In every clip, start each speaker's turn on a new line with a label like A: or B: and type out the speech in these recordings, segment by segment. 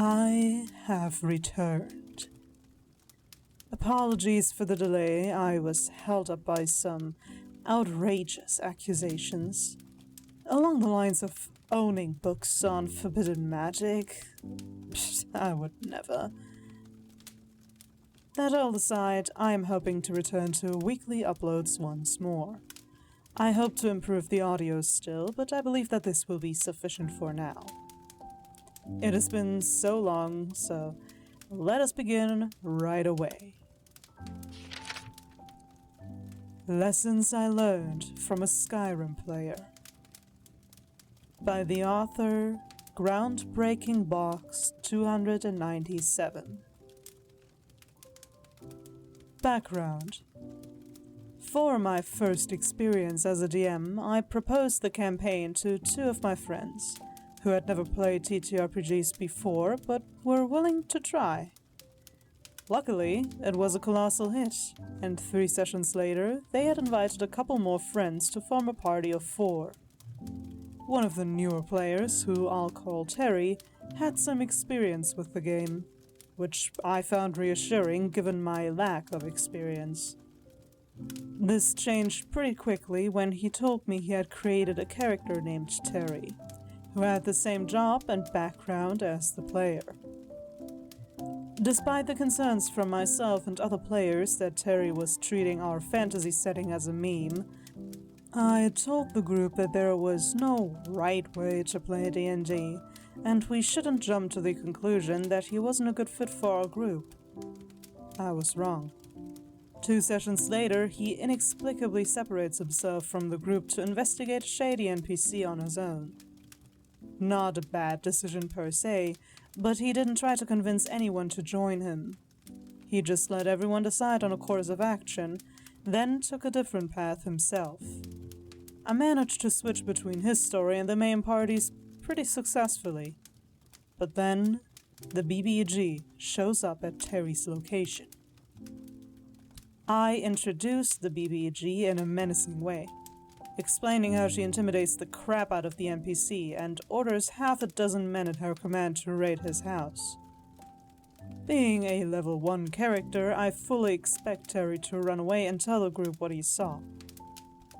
A: I have returned. Apologies for the delay. I was held up by some outrageous accusations, along the lines of owning books on forbidden magic. I would never. That all aside, I am hoping to return to weekly uploads once more. I hope to improve the audio still, but I believe that this will be sufficient for now. It has been so long, so let us begin right away. Lessons I Learned from a Skyrim Player by the author, Groundbreaking Box 297. Background. For my first experience as a DM, I proposed the campaign to two of my friends, who had never played TTRPGs before, but were willing to try. Luckily, it was a colossal hit, and 3 sessions later, they had invited a couple more friends to form a party of 4. One of the newer players, who I'll call Terry, had some experience with the game, which I found reassuring given my lack of experience. This changed pretty quickly when he told me he had created a character named Terry, who had the same job and background as the player. Despite the concerns from myself and other players that Terry was treating our fantasy setting as a meme, I told the group that there was no right way to play D&D, and we shouldn't jump to the conclusion that he wasn't a good fit for our group. I was wrong. 2 sessions later, he inexplicably separates himself from the group to investigate a shady NPC on his own. Not a bad decision per se, but he didn't try to convince anyone to join him. He just let everyone decide on a course of action, then took a different path himself. I managed to switch between his story and the main party's pretty successfully. But then, the BBG shows up at Terry's location. I introduced the BBG in a menacing way, explaining how she intimidates the crap out of the NPC and orders half a dozen men at her command to raid his house. Being a level 1 character, I fully expect Terry to run away and tell the group what he saw.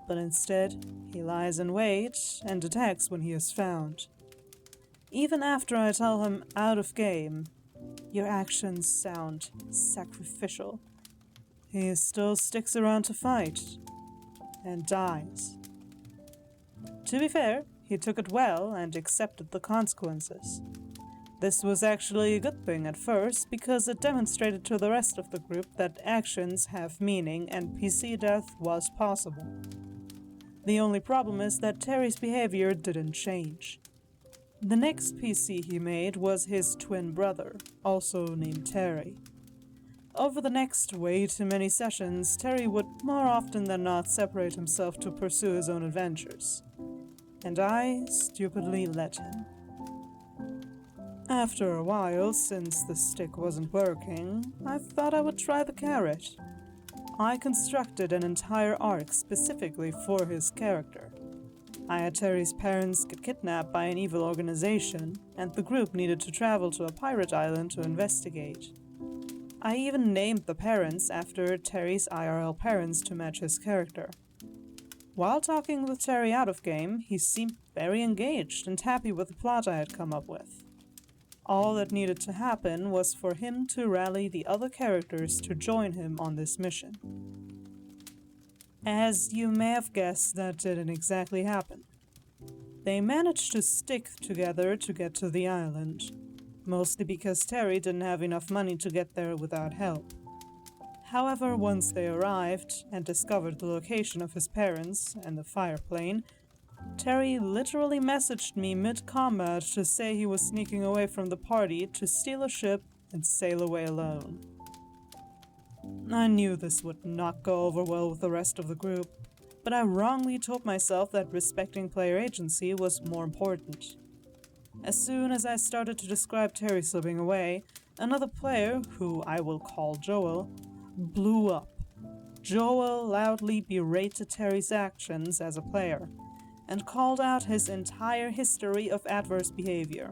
A: But instead, he lies in wait and attacks when he is found. Even after I tell him out of game, your actions sound sacrificial, he still sticks around to fight, and dies. To be fair, he took it well and accepted the consequences. This was actually a good thing at first, because it demonstrated to the rest of the group that actions have meaning and PC death was possible. The only problem is that Terry's behavior didn't change. The next PC he made was his twin brother, also named Terry. Over the next way too many sessions, Terry would more often than not separate himself to pursue his own adventures. And I stupidly let him. After a while, since the stick wasn't working, I thought I would try the carrot. I constructed an entire arc specifically for his character. I had Terry's parents get kidnapped by an evil organization, and the group needed to travel to a pirate island to investigate. I even named the parents after Terry's IRL parents to match his character. While talking with Terry out of game, he seemed very engaged and happy with the plot I had come up with. All that needed to happen was for him to rally the other characters to join him on this mission. As you may have guessed, that didn't exactly happen. They managed to stick together to get to the island, mostly because Terry didn't have enough money to get there without help. However, once they arrived and discovered the location of his parents and the fireplane, Terry literally messaged me mid-combat to say he was sneaking away from the party to steal a ship and sail away alone. I knew this would not go over well with the rest of the group, but I wrongly told myself that respecting player agency was more important. As soon as I started to describe Terry slipping away, another player, who I will call Joel, blew up. Joel loudly berated Terry's actions as a player, and called out his entire history of adverse behavior.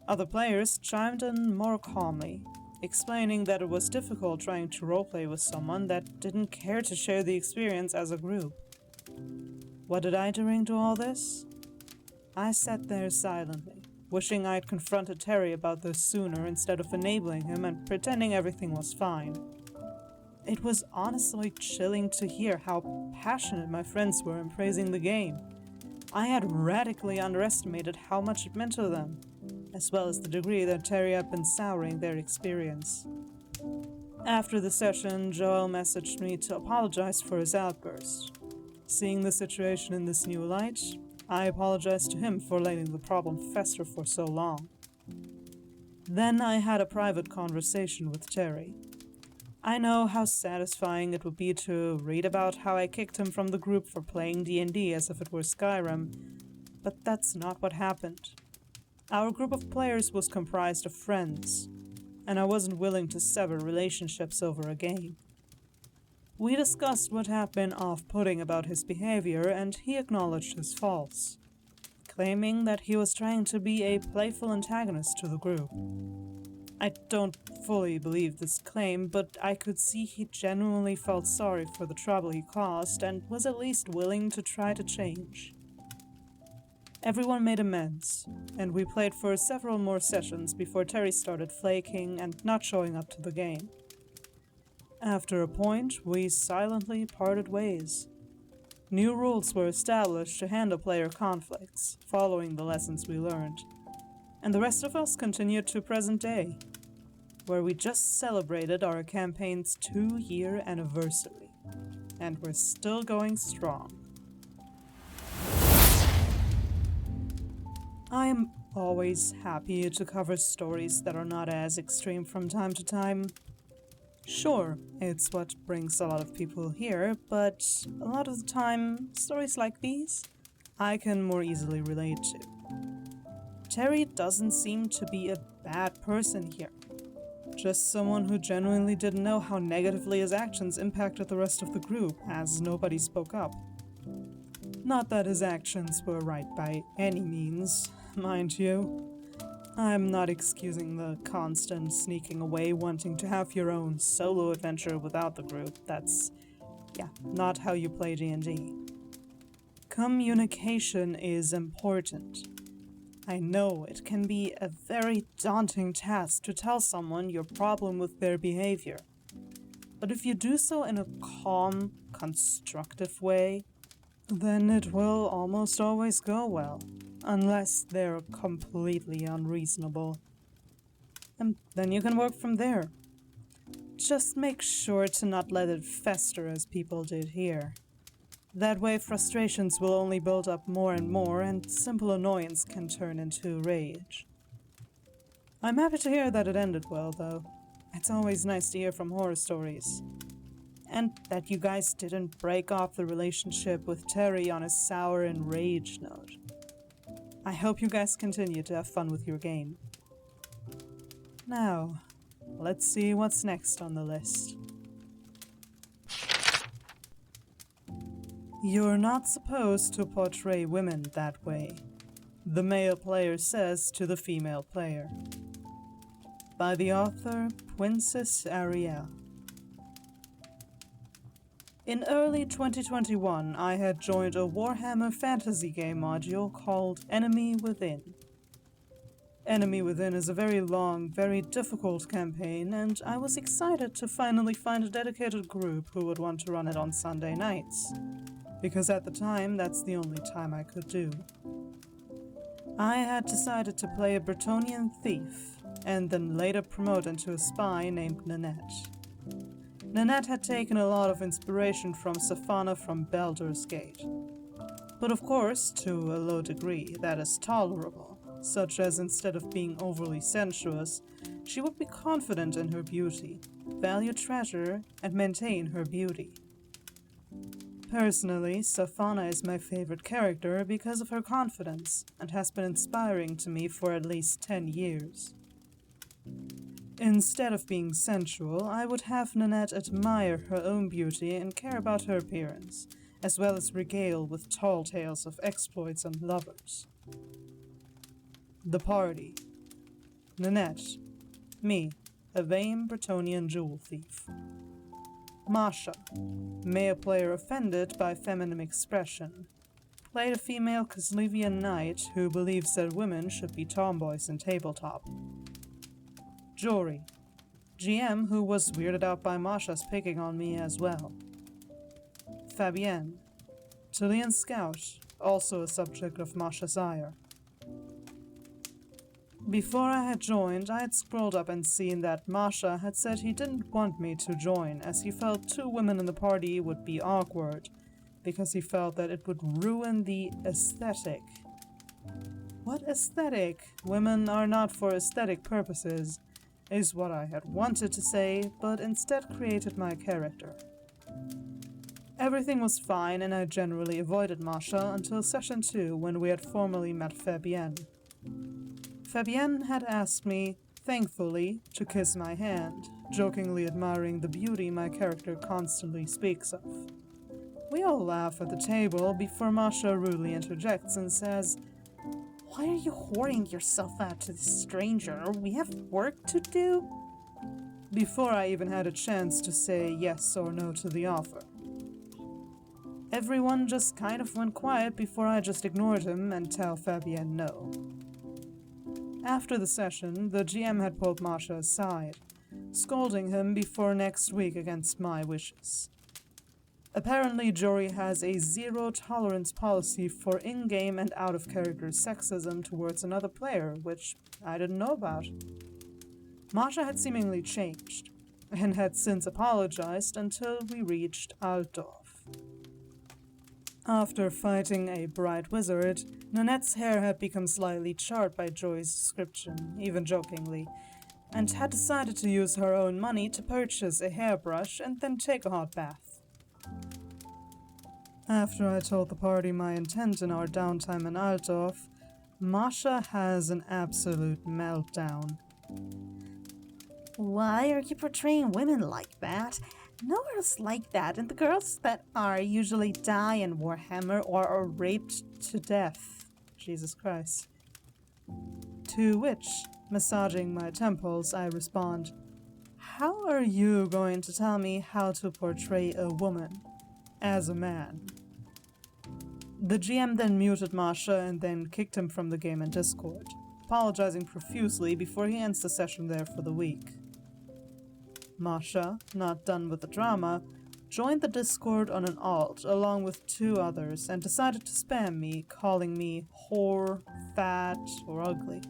A: Other players chimed in more calmly, explaining that it was difficult trying to roleplay with someone that didn't care to share the experience as a group. What did I bring to all this? I sat there silently, wishing I'd confronted Terry about this sooner instead of enabling him and pretending everything was fine. It was honestly chilling to hear how passionate my friends were in praising the game. I had radically underestimated how much it meant to them, as well as the degree that Terry had been souring their experience. After the session, Joel messaged me to apologize for his outburst. Seeing the situation in this new light, I apologized to him for letting the problem fester for so long. Then I had a private conversation with Terry. I know how satisfying it would be to read about how I kicked him from the group for playing D&D as if it were Skyrim, but that's not what happened. Our group of players was comprised of friends, and I wasn't willing to sever relationships over a game. We discussed what had been off-putting about his behavior, and he acknowledged his faults, claiming that he was trying to be a playful antagonist to the group. I don't fully believe this claim, but I could see he genuinely felt sorry for the trouble he caused and was at least willing to try to change. Everyone made amends, and we played for several more sessions before Terry started flaking and not showing up to the game. After a point, we silently parted ways. New rules were established to handle player conflicts, following the lessons we learned, and the rest of us continued to present day, where we just celebrated our campaign's 2-year anniversary, and we're still going strong. I am always happy to cover stories that are not as extreme from time to time. Sure, it's what brings a lot of people here, but a lot of the time, stories like these, I can more easily relate to. Terry doesn't seem to be a bad person here. Just someone who genuinely didn't know how negatively his actions impacted the rest of the group, as nobody spoke up. Not that his actions were right by any means, mind you. I'm not excusing the constant sneaking away wanting to have your own solo adventure without the group. That's, not how you play D&D. Communication is important. I know it can be a very daunting task to tell someone your problem with their behavior. But if you do so in a calm, constructive way, then it will almost always go well, unless they're completely unreasonable. And then you can work from there. Just make sure to not let it fester as people did here. That way frustrations will only build up more and more, and simple annoyance can turn into rage. I'm happy to hear that it ended well, though. It's always nice to hear from horror stories. And that you guys didn't break off the relationship with Terry on a sour and rage note. I hope you guys continue to have fun with your game. Now, let's see what's next on the list. You're not supposed to portray women that way, the male player says to the female player. By the author, Princess Ariel. In early 2021, I had joined a Warhammer fantasy game module called Enemy Within. Enemy Within is a very long, very difficult campaign, and I was excited to finally find a dedicated group who would want to run it on Sunday nights, because at the time, that's the only time I could do. I had decided to play a Bretonnian thief, and then later promote into a spy named Nanette. Nanette had taken a lot of inspiration from Safana from Baldur's Gate. But of course, to a low degree, that is tolerable, such as instead of being overly sensuous, she would be confident in her beauty, value treasure, and maintain her beauty. Personally, Safana is my favorite character because of her confidence, and has been inspiring to me for at least 10 years. Instead of being sensual, I would have Nanette admire her own beauty and care about her appearance, as well as regale with tall tales of exploits and lovers. The party. Nanette. Me, a vain Bretonian jewel thief. Masha, male player offended by feminine expression. Played a female Coslevian knight who believes that women should be tomboys in tabletop. Jory, GM who was weirded out by Masha's picking on me as well. Fabienne, Chilean scout, also a subject of Masha's ire. Before I had joined, I had scrolled up and seen that Masha had said he didn't want me to join as he felt 2 women in the party would be awkward, because he felt that it would ruin the aesthetic. What aesthetic? Women are not for aesthetic purposes, is what I had wanted to say, but instead created my character. Everything was fine and I generally avoided Masha until session 2 when we had formally met Fabienne. Fabienne had asked me, thankfully, to kiss my hand, jokingly admiring the beauty my character constantly speaks of. We all laugh at the table before Masha rudely interjects and says, "Why are you whoring yourself out to this stranger? We have work to do?" Before I even had a chance to say yes or no to the offer. Everyone just kind of went quiet before I just ignored him and tell Fabienne no. After the session, the GM had pulled Masha aside, scolding him before next week against my wishes. Apparently, Jory has a zero-tolerance policy for in-game and out-of-character sexism towards another player, which I didn't know about. Masha had seemingly changed, and had since apologized until we reached Altdorf. After fighting a bright wizard, Nanette's hair had become slightly charred by Joy's description, even jokingly, and had decided to use her own money to purchase a hairbrush and then take a hot bath. After I told the party my intent in our downtime in Altdorf, Masha has an absolute meltdown.
B: Why are you portraying women like that? No girls like that, and the girls that are usually die in Warhammer or are raped to death.
A: Jesus Christ. To which, massaging my temples, I respond, "How are you going to tell me how to portray a woman as a man?" The GM then muted Masha and then kicked him from the game in Discord, apologizing profusely before he ends the session there for the week. Masha, not done with the drama, joined the Discord on an alt along with 2 others and decided to spam me, calling me whore, fat, or ugly.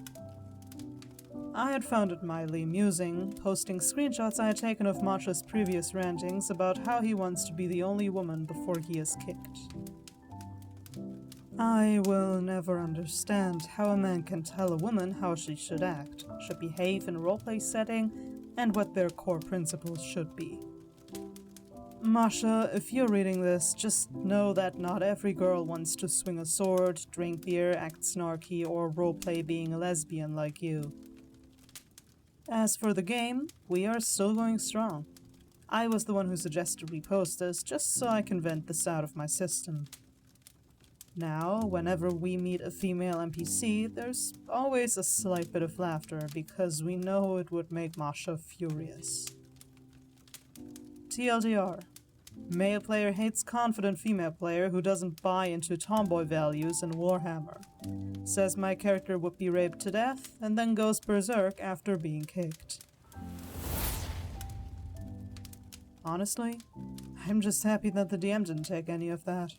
A: I had found it mildly amusing, posting screenshots I had taken of Masha's previous rantings about how he wants to be the only woman before he is kicked. I will never understand how a man can tell a woman how she should act, should behave in a roleplay setting, and what their core principles should be. Masha, if you're reading this, just know that not every girl wants to swing a sword, drink beer, act snarky, or roleplay being a lesbian like you. As for the game, we are still going strong. I was the one who suggested we post this just so I can vent this out of my system. Now, whenever we meet a female NPC, there's always a slight bit of laughter because we know it would make Masha furious. TLDR. Male player hates confident female player who doesn't buy into tomboy values in Warhammer. Says my character would be raped to death and then goes berserk after being kicked. Honestly, I'm just happy that the DM didn't take any of that.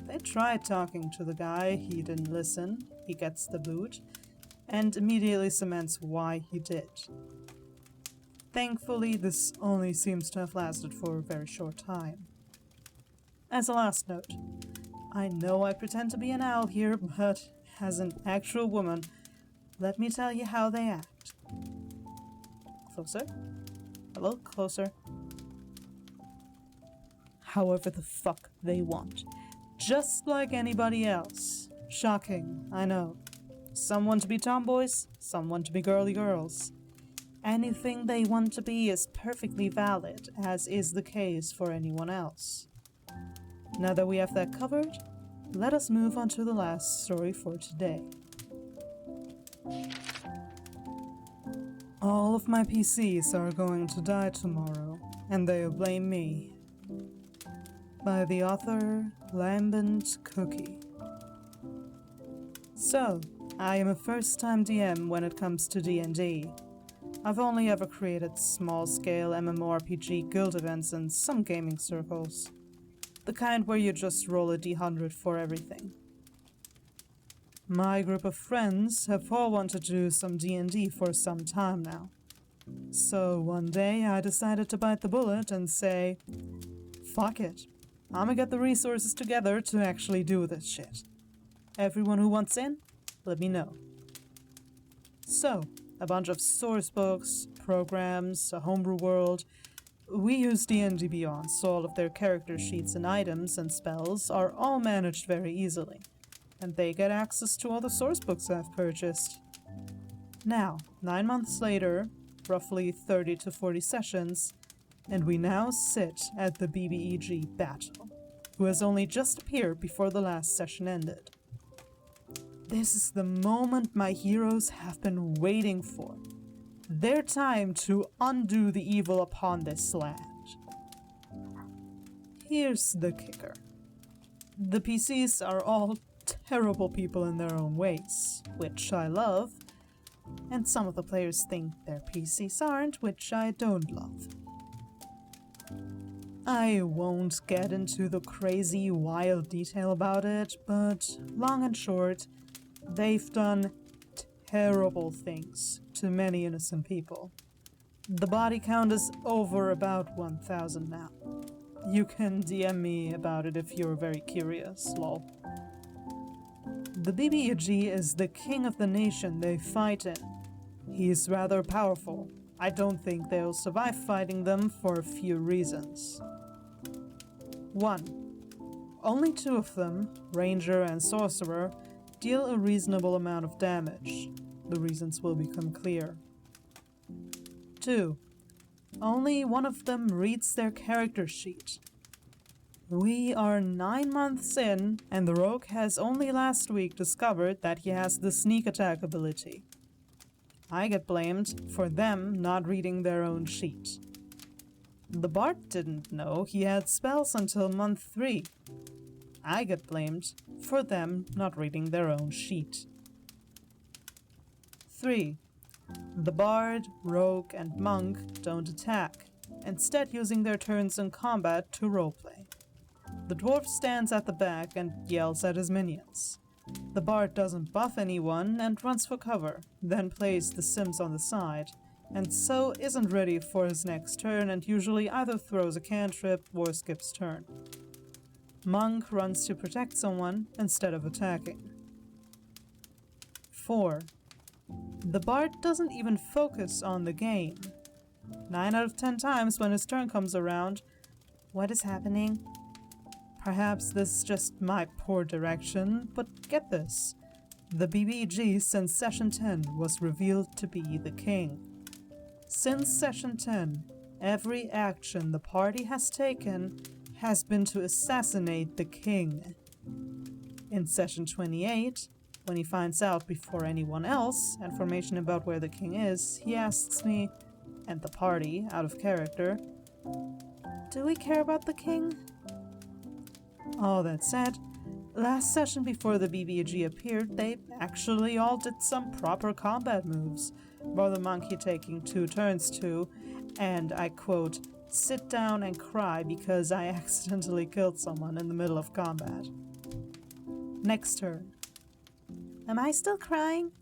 A: They tried talking to the guy, he didn't listen, he gets the boot, and immediately cements why he did. Thankfully, this only seems to have lasted for a very short time. As a last note, I know I pretend to be an owl here, but as an actual woman, let me tell you how they act. Closer? A little closer. However the fuck they want. Just like anybody else. Shocking, I know. Someone to be tomboys, someone to be girly girls. Anything they want to be is perfectly valid, as is the case for anyone else. Now that we have that covered, let us move on to the last story for today. All of my PCs are going to die tomorrow, and they'll blame me. By the author, Lambent Cookie. So, I am a first-time DM when it comes to D&D. I've only ever created small-scale MMORPG guild events in some gaming circles. The kind where you just roll a d100 for everything. My group of friends have all wanted to do some D&D for some time now. So one day I decided to bite the bullet and say, fuck it. I'ma get the resources together to actually do this shit. Everyone who wants in, let me know. So, a bunch of source books, programs, a homebrew world. We use D&D Beyond, so all of their character sheets and items and spells are all managed very easily. And they get access to all the source books I've purchased. Now, 9 months later, roughly 30 to 40 sessions, and we now sit at the BBEG battle, who has only just appeared before the last session ended. This is the moment my heroes have been waiting for. Their time to undo the evil upon this land. Here's the kicker. The PCs are all terrible people in their own ways, which I love, and some of the players think their PCs aren't, which I don't love. I won't get into the crazy, wild detail about it, but long and short, they've done terrible things to many innocent people. The body count is over about 1,000 now. You can DM me about it if you're very curious, lol. The BBEG is the king of the nation they fight in. He's rather powerful. I don't think they'll survive fighting them for a few reasons. 1. Only 2 of them, Ranger and Sorcerer, deal a reasonable amount of damage. The reasons will become clear. 2. Only one of them reads their character sheet. We are 9 months in, and the rogue has only last week discovered that he has the sneak attack ability. I get blamed for them not reading their own sheet. The bard didn't know he had spells until month 3. I get blamed for them not reading their own sheet. 3. The bard, rogue, and monk don't attack, instead using their turns in combat to roleplay. The dwarf stands at the back and yells at his minions. The bard doesn't buff anyone and runs for cover, then plays the sims on the side, and so isn't ready for his next turn and usually either throws a cantrip or skips turn. Monk runs to protect someone instead of attacking. 4. The bard doesn't even focus on the game. 9 out of 10 times when his turn comes around, what is happening? Perhaps this is just my poor direction, but get this. The BBG since Session 10 was revealed to be the king. Since Session 10, every action the party has taken has been to assassinate the king. In Session 28, when he finds out before anyone else information about where the king is, he asks me, and the party, out of character, do we care about the king? All that said, last session before the BBG appeared, they actually all did some proper combat moves, Brother Monkey taking 2 turns to, and I quote, sit down and cry because I accidentally killed someone in the middle of combat. Next turn. Am I still crying?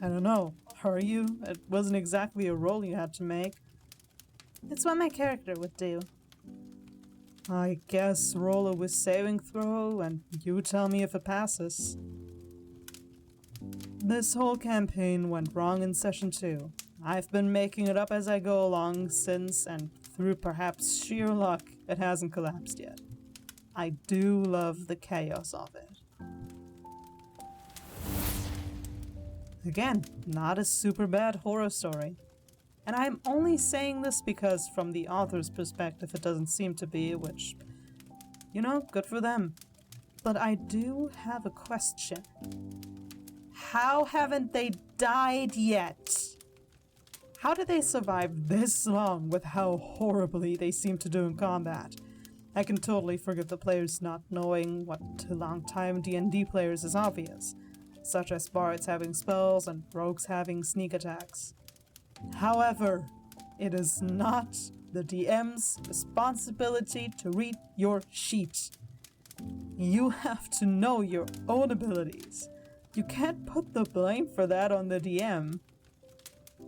A: I don't know. Are you? It wasn't exactly a roll you had to make. It's what my character would do. I guess roll a with saving throw and you tell me if it passes. This whole campaign went wrong in Session 2. I've been making it up as I go along since, and through perhaps sheer luck, it hasn't collapsed yet. I do love the chaos of it. Again, not a super bad horror story. And I'm only saying this because from the author's perspective it doesn't seem to be, which, you know, good for them. But I do have a question. How haven't they died yet? How did they survive this long with how horribly they seem to do in combat? I can totally forgive the players not knowing what to long-time D&D players is obvious, such as bards having spells and rogues having sneak attacks. However, it is not the DM's responsibility to read your sheet. You have to know your own abilities. You can't put the blame for that on the DM.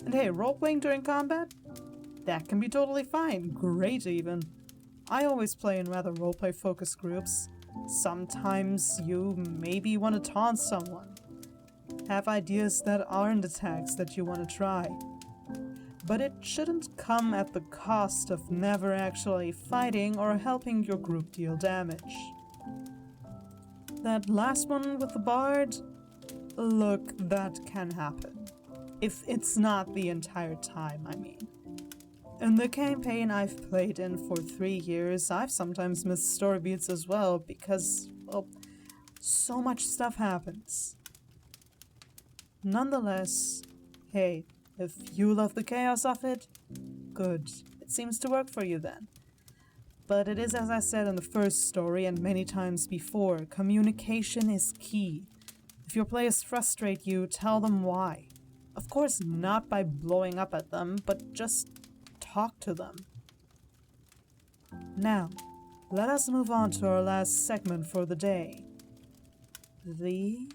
A: And hey, role-playing during combat? That can be totally fine. Great, even. I always play in rather roleplay focused groups. Sometimes you maybe want to taunt someone. Have ideas that aren't attacks that you want to try. But it shouldn't come at the cost of never actually fighting or helping your group deal damage. That last one with the bard? Look, that can happen. If it's not the entire time, I mean. In the campaign I've played in for 3 years, I've sometimes missed story beats as well because, well, so much stuff happens. Nonetheless, hey, if you love the chaos of it, good. It seems to work for you then. But it is as I said in the first story and many times before, communication is key. If your players frustrate you, tell them why. Of course, not by blowing up at them, but just talk to them. Now, let us move on to our last segment for the day. The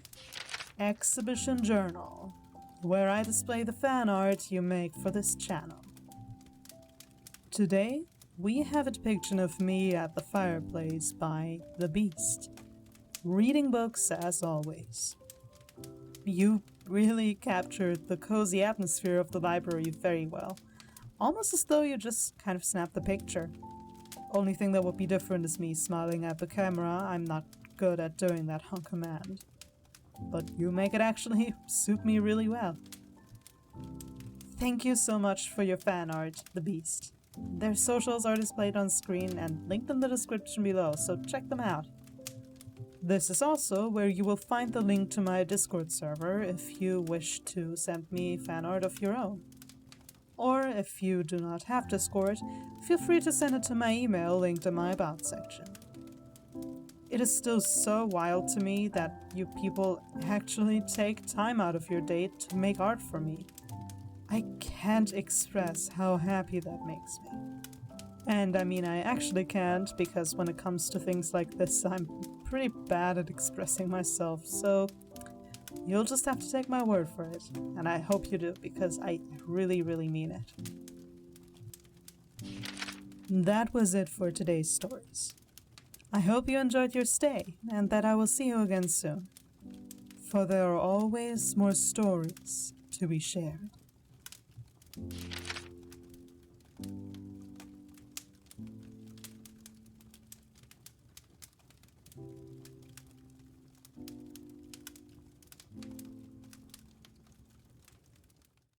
A: Exhibition Journal, where I display the fan art you make for this channel. Today, we have a depiction of me at the fireplace by The Beast, reading books as always. You really captured the cozy atmosphere of the library very well, almost as though you just kind of snapped the picture. Only thing that would be different is me smiling at the camera. I'm not good at doing that on command. But you make it actually suit me really well. Thank you so much for your fan art, The Beast. Their socials are displayed on screen and linked in the description below, so check them out. This is also where you will find the link to my Discord server if you wish to send me fan art of your own. Or if you do not have Discord, feel free to send it to my email linked in my About section. It is still so wild to me that you people actually take time out of your day to make art for me. I can't express how happy that makes me. And I mean, I actually can't, because when it comes to things like this, I'm pretty bad at expressing myself, so you'll just have to take my word for it. And I hope you do, because I really, really mean it. That was it for today's stories. I hope you enjoyed your stay, and that I will see you again soon. For there are always more stories to be shared.